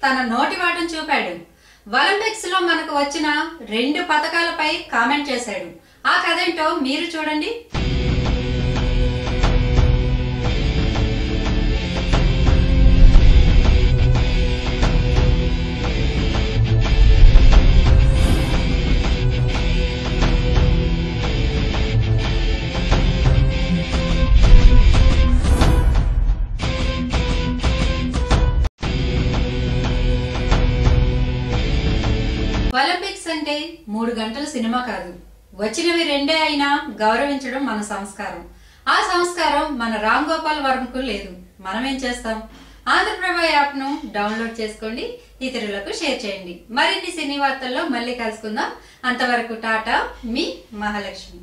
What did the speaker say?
తన నోటి వాటం చూపాడు. ఒలింపిక్స్ లో మనకు వచ్చిన 2 పతకాలపై కామెంట్ చేశాడు. ఆ కథేంటో మీరు చూడండి. ఒలింపిక్స్ అంటే 3 గంటల సినిమా కాదు, వచ్చినవి 2 అయినా గౌరవించడం మన సంస్కారం. ఆ సంస్కారం మన రామ్ గోపాల్ వర్మకు లేదు. మనమేం చేస్తాం? ఆంధ్రప్రభ యాప్ ను డౌన్లోడ్ చేసుకోండి, ఇతరులకు షేర్ చేయండి. మరిన్ని సినీ వార్తల్లో మళ్ళీ కలుసుకుందాం. అంతవరకు టాటా, మీ మహాలక్ష్మి.